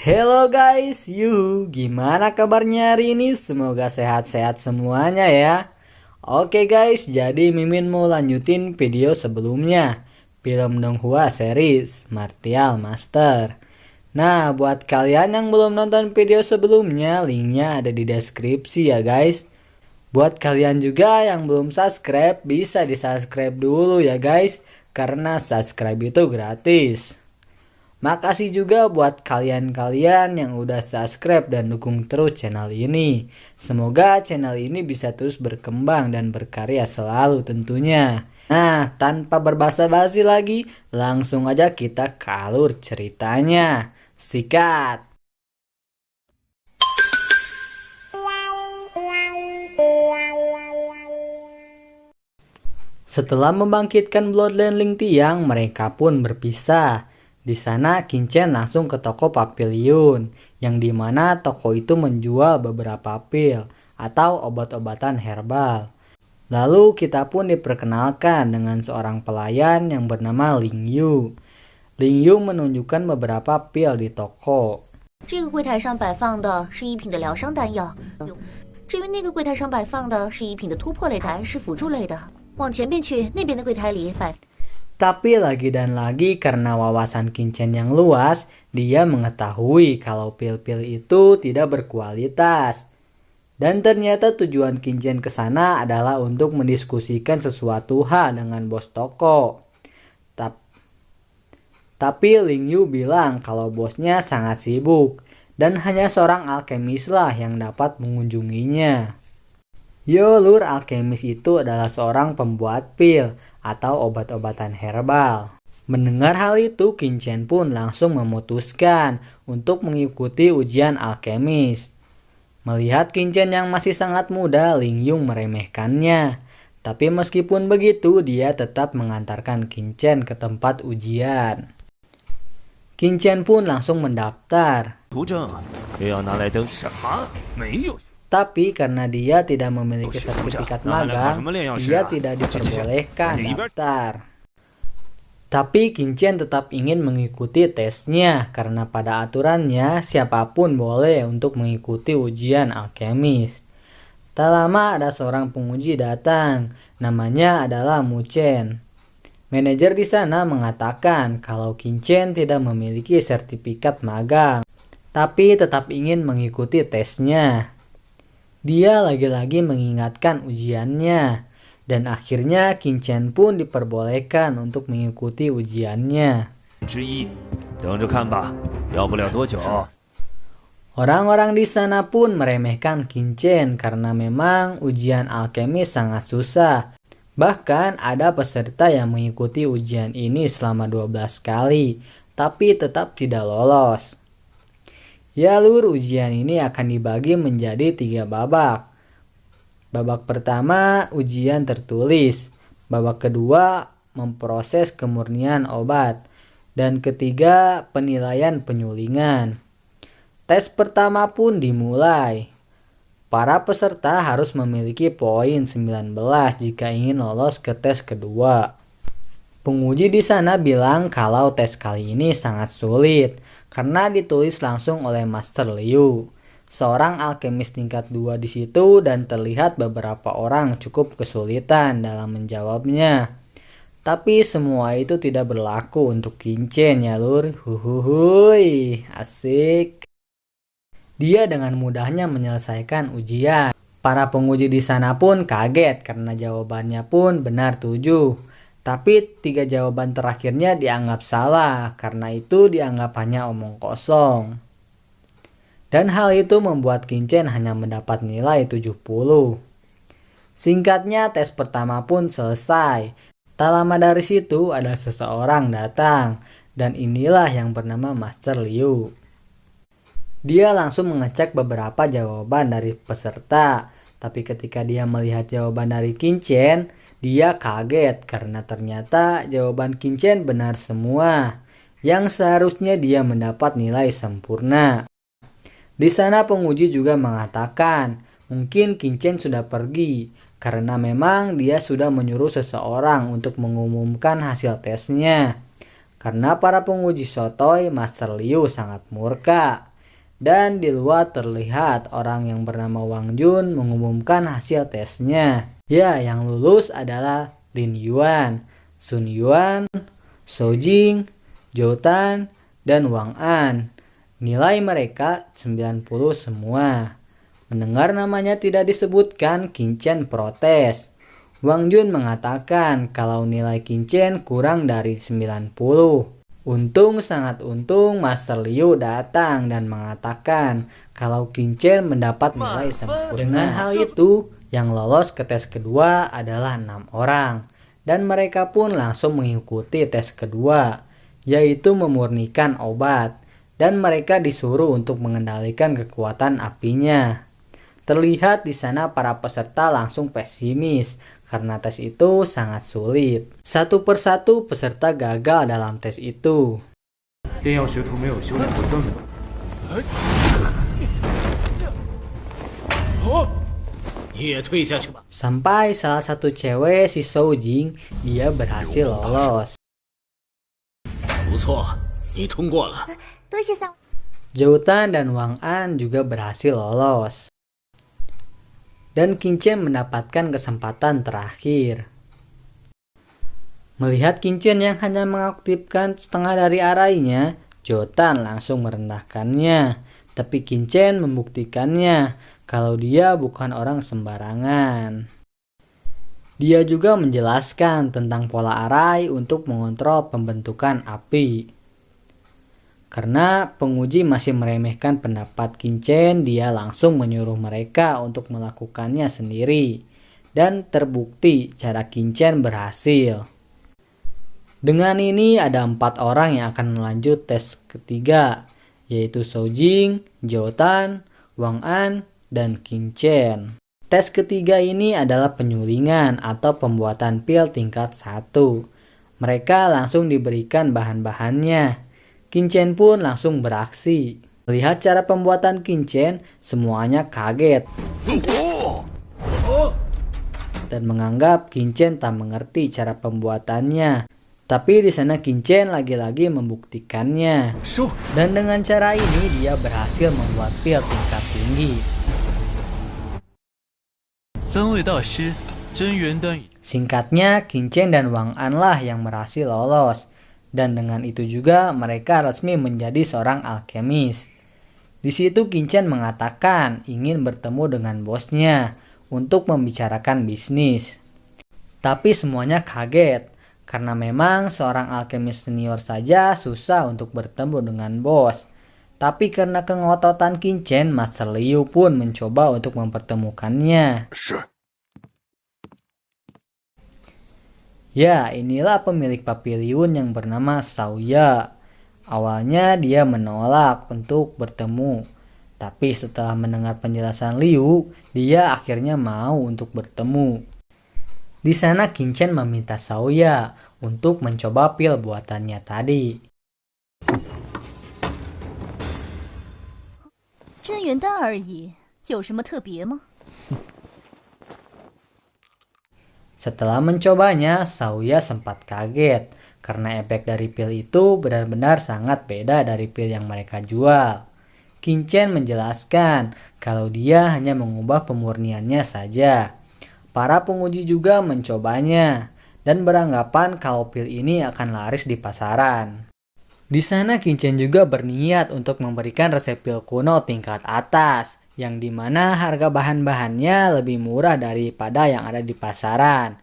Hello guys, gimana kabarnya hari ini? Semoga sehat-sehat semuanya ya. Oke guys, jadi Mimin mau lanjutin video sebelumnya, film Donghua series Martial Master. Nah, buat kalian yang belum nonton video sebelumnya, linknya ada di deskripsi ya guys. Buat kalian juga yang belum subscribe, bisa di subscribe dulu ya guys, karena subscribe itu gratis. Makasih juga buat kalian-kalian yang udah subscribe dan dukung terus channel ini. Semoga channel ini bisa terus berkembang dan berkarya selalu tentunya. Nah, tanpa berbasa-basi lagi, langsung aja kita ke alur ceritanya. Sikat! Setelah membangkitkan Bloodline Ling Tiang, mereka pun berpisah. Di sana Qingchen langsung ke toko Papiliun, yang dimana toko itu menjual beberapa pil atau obat-obatan herbal. Lalu kita pun diperkenalkan dengan seorang pelayan yang bernama Ling Yu. Ling Yu menunjukkan beberapa pil di toko. 这个柜台上摆放的是一品的疗伤弹药，至于那个柜台上摆放的是一品的突破擂台，是辅助类的。往前边去，那边的柜台里摆。 Tapi lagi dan lagi karena wawasan Qingchen yang luas, dia mengetahui kalau pil-pil itu tidak berkualitas. Dan ternyata tujuan Qingchen ke sana adalah untuk mendiskusikan sesuatu hal dengan bos toko. Tapi Ling Yu bilang kalau bosnya sangat sibuk dan hanya seorang alkemis lah yang dapat mengunjunginya. Yo lur, alkemis itu adalah seorang pembuat pil atau obat-obatan herbal. Mendengar hal itu, Qingchen pun langsung memutuskan untuk mengikuti ujian alkemis. Melihat Qingchen yang masih sangat muda, Ling Yu meremehkannya. Tapi meskipun begitu, dia tetap mengantarkan Qingchen ke tempat ujian. Qingchen pun langsung mendaftar. Tapi karena dia tidak memiliki sertifikat magang, dia tidak diperbolehkan daftar. Tapi Qingchen tetap ingin mengikuti tesnya karena pada aturannya siapapun boleh untuk mengikuti ujian alkemis. Tak lama ada seorang penguji datang, namanya adalah Mu Chen. Manajer di sana mengatakan kalau Qingchen tidak memiliki sertifikat magang, tapi tetap ingin mengikuti tesnya. Dia lagi-lagi mengingatkan ujiannya, dan akhirnya Qingchen pun diperbolehkan untuk mengikuti ujiannya. Orang-orang di sana pun meremehkan Qingchen karena memang ujian alkemis sangat susah. Bahkan ada peserta yang mengikuti ujian ini selama 12 kali, tapi tetap tidak lolos. Ya lur, ujian ini akan dibagi menjadi 3 babak. Babak pertama ujian tertulis, babak kedua memproses kemurnian obat, dan ketiga penilaian penyulingan. Tes pertama pun dimulai. Para peserta harus memiliki poin 19 jika ingin lolos ke tes kedua. Penguji di sana bilang kalau tes kali ini sangat sulit karena ditulis langsung oleh Master Liu, seorang alkemis tingkat 2 di situ, dan terlihat beberapa orang cukup kesulitan dalam menjawabnya. Tapi semua itu tidak berlaku untuk Qingchen ya lur. Huhuhui, asik. Dia dengan mudahnya menyelesaikan ujian. Para penguji di sana pun kaget karena jawabannya pun benar 7. Tapi 3 jawaban terakhirnya dianggap salah, karena itu dianggap hanya omong kosong. Dan hal itu membuat Qingchen hanya mendapat nilai 70. Singkatnya, tes pertama pun selesai. Tak lama dari situ ada seseorang datang, dan inilah yang bernama Master Liu. Dia langsung mengecek beberapa jawaban dari peserta, tapi ketika dia melihat jawaban dari Qingchen, dia kaget karena ternyata jawaban Qingchen benar semua, yang seharusnya dia mendapat nilai sempurna. Di sana penguji juga mengatakan mungkin Qingchen sudah pergi karena memang dia sudah menyuruh seseorang untuk mengumumkan hasil tesnya. Karena para penguji sotoy, Master Liu sangat murka. Dan di luar terlihat orang yang bernama Wang Jun mengumumkan hasil tesnya. Ya, yang lulus adalah Lin Yuan, Sun Yuan, Shou Jing, Zhou Tan, dan Wang An. Nilai mereka 90 semua. Mendengar namanya tidak disebutkan, Qin Chen protes. Wang Jun mengatakan kalau nilai Qin Chen kurang dari 90. Sangat untung Master Liu datang dan mengatakan kalau Qin Chen mendapat nilai sempurna. Dengan hal itu, yang lolos ke tes kedua adalah 6 orang. Dan mereka pun langsung mengikuti tes kedua, yaitu memurnikan obat. Dan mereka disuruh untuk mengendalikan kekuatan apinya. Terlihat di sana para peserta langsung pesimis karena tes itu sangat sulit. Satu persatu peserta gagal dalam tes itu. Sampai salah satu cewek, si Shou Jing, dia berhasil lolos. Zhou Tan dan Wang An juga berhasil lolos. Dan Qin Chen mendapatkan kesempatan terakhir. Melihat Qin Chen yang hanya mengaktifkan setengah dari arainya, Zhou Tan langsung merendahkannya. Tapi Qin Chen membuktikannya kalau dia bukan orang sembarangan. Dia juga menjelaskan tentang pola arai untuk mengontrol pembentukan api. Karena penguji masih meremehkan pendapat Qin Chen, dia langsung menyuruh mereka untuk melakukannya sendiri. Dan terbukti cara Qin Chen berhasil. Dengan ini ada 4 orang yang akan melanjut tes ketiga, yaitu Shou Jing, Zhou Tan, Wang An, dan Qin Chen. Tes ketiga ini adalah penyulingan atau pembuatan pil tingkat 1. Mereka langsung diberikan bahan-bahannya. Qin Chen pun langsung beraksi. Melihat cara pembuatan Qin Chen, semuanya kaget dan menganggap Qin Chen tak mengerti cara pembuatannya. Tapi di sana Qin Chen lagi-lagi membuktikannya. Dan dengan cara ini dia berhasil membuat pil tingkat tinggi. Singkatnya, Qin Chen dan Wang An lah yang berhasil lolos. Dan dengan itu juga mereka resmi menjadi seorang alkemis. Di situ Qin Chen mengatakan ingin bertemu dengan bosnya untuk membicarakan bisnis. Tapi semuanya kaget karena memang seorang alkemis senior saja susah untuk bertemu dengan bos. Tapi karena kengototan Qin Chen, Master Liu pun mencoba untuk mempertemukannya. Ya, inilah pemilik papiliun yang bernama Xiaoya. Awalnya dia menolak untuk bertemu. Tapi setelah mendengar penjelasan Liu, dia akhirnya mau untuk bertemu. Di sana Qin Chen meminta Xiaoya untuk mencoba pil buatannya tadi. Setelah mencobanya, Xiaoya sempat kaget karena efek dari pil itu benar-benar sangat beda dari pil yang mereka jual. Qin Chen menjelaskan kalau dia hanya mengubah pemurniannya saja. Para penguji juga mencobanya dan beranggapan kalau pil ini akan laris di pasaran. Di sana Qin Chen juga berniat untuk memberikan resep pil kuno tingkat atas, yang dimana harga bahan-bahannya lebih murah daripada yang ada di pasaran.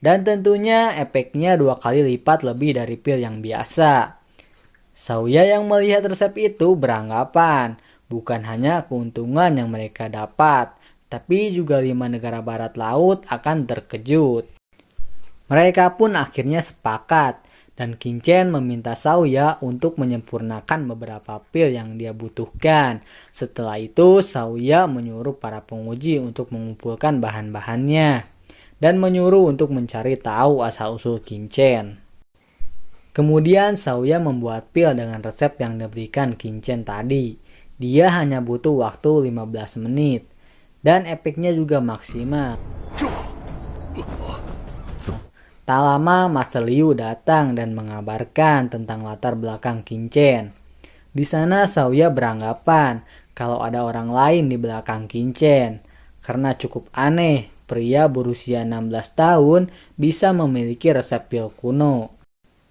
Dan tentunya efeknya 2 kali lipat lebih dari pil yang biasa. Xiaoya yang melihat resep itu beranggapan bukan hanya keuntungan yang mereka dapat, tapi juga 5 negara barat laut akan terkejut. Mereka pun akhirnya sepakat dan Qin Chen meminta Xiaoya untuk menyempurnakan beberapa pil yang dia butuhkan. Setelah itu Xiaoya menyuruh para penguji untuk mengumpulkan bahan-bahannya dan menyuruh untuk mencari tahu asal-usul Qin Chen. Kemudian Xiaoya membuat pil dengan resep yang diberikan Qin Chen tadi. Dia hanya butuh waktu 15 menit dan efeknya juga maksimal. Tak lama Master Liu datang dan mengabarkan tentang latar belakang Qin Chen. Di sana Xiaoya beranggapan kalau ada orang lain di belakang Qin karena cukup aneh pria berusia 16 tahun bisa memiliki resep pil kuno.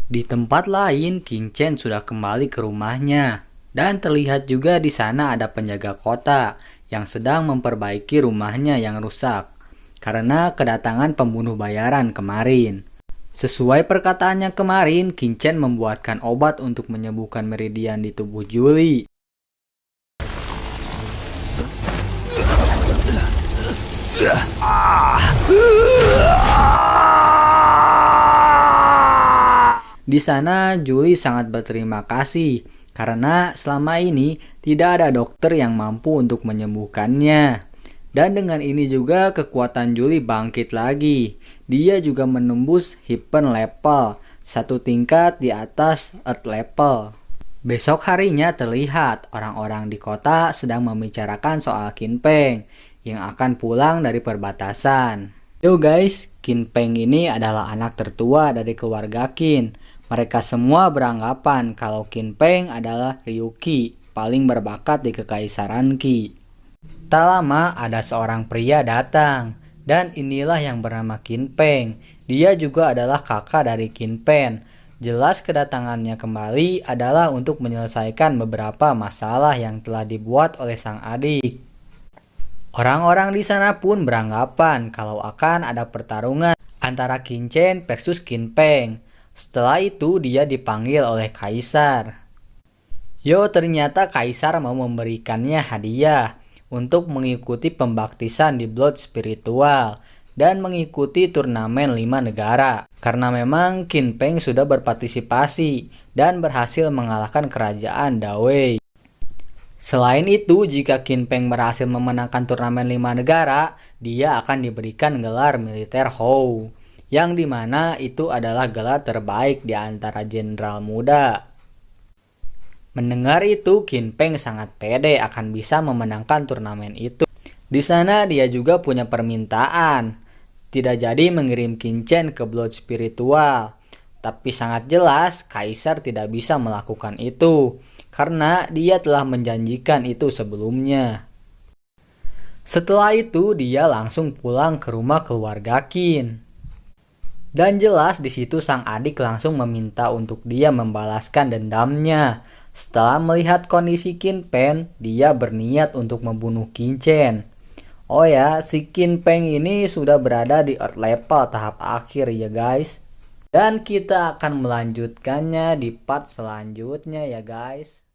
Di tempat lain Qin sudah kembali ke rumahnya dan terlihat juga di sana ada penjaga kota yang sedang memperbaiki rumahnya yang rusak karena kedatangan pembunuh bayaran kemarin. Sesuai perkataannya kemarin, Qin membuatkan obat untuk menyembuhkan meridian di tubuh Julie. Di sana Julie sangat berterima kasih karena selama ini tidak ada dokter yang mampu untuk menyembuhkannya. Dan dengan ini juga kekuatan Julie bangkit lagi. Dia juga menembus Heaven level, satu tingkat di atas Earth level. Besok harinya terlihat orang-orang di kota sedang membicarakan soal Qin Peng yang akan pulang dari perbatasan. Yo guys, Qin Peng ini adalah anak tertua dari keluarga Qin. Mereka semua beranggapan kalau Qin Peng adalah Ryuki, paling berbakat di kekaisaran Qi. Tak lama ada seorang pria datang, dan inilah yang bernama Qin Peng. Dia juga adalah kakak dari Qin Peng. Jelas kedatangannya kembali adalah untuk menyelesaikan beberapa masalah yang telah dibuat oleh sang adik. Orang-orang di sana pun beranggapan kalau akan ada pertarungan antara Qin versus Qin Peng. Setelah itu dia dipanggil oleh kaisar. Ternyata kaisar mau memberikannya hadiah untuk mengikuti pembaptisan di Blood Spiritual dan mengikuti turnamen 5 negara. Karena memang Qin Peng sudah berpartisipasi dan berhasil mengalahkan kerajaan Dawei. Selain itu, jika Qin Peng berhasil memenangkan turnamen 5 negara, dia akan diberikan gelar militer Hou, yang dimana itu adalah gelar terbaik di antara jenderal muda. Mendengar itu, Qin Peng sangat pede akan bisa memenangkan turnamen itu. Di sana dia juga punya permintaan, tidak jadi mengirim Qin ke Blood Spiritual. Tapi sangat jelas kaisar tidak bisa melakukan itu, karena dia telah menjanjikan itu sebelumnya. Setelah itu dia langsung pulang ke rumah keluarga Qin. Dan jelas di situ sang adik langsung meminta untuk dia membalaskan dendamnya. Setelah melihat kondisi Qin Peng, dia berniat untuk membunuh Qin. Oh ya, si Qin Peng ini sudah berada di Earth level tahap akhir ya guys. Dan kita akan melanjutkannya di part selanjutnya ya guys.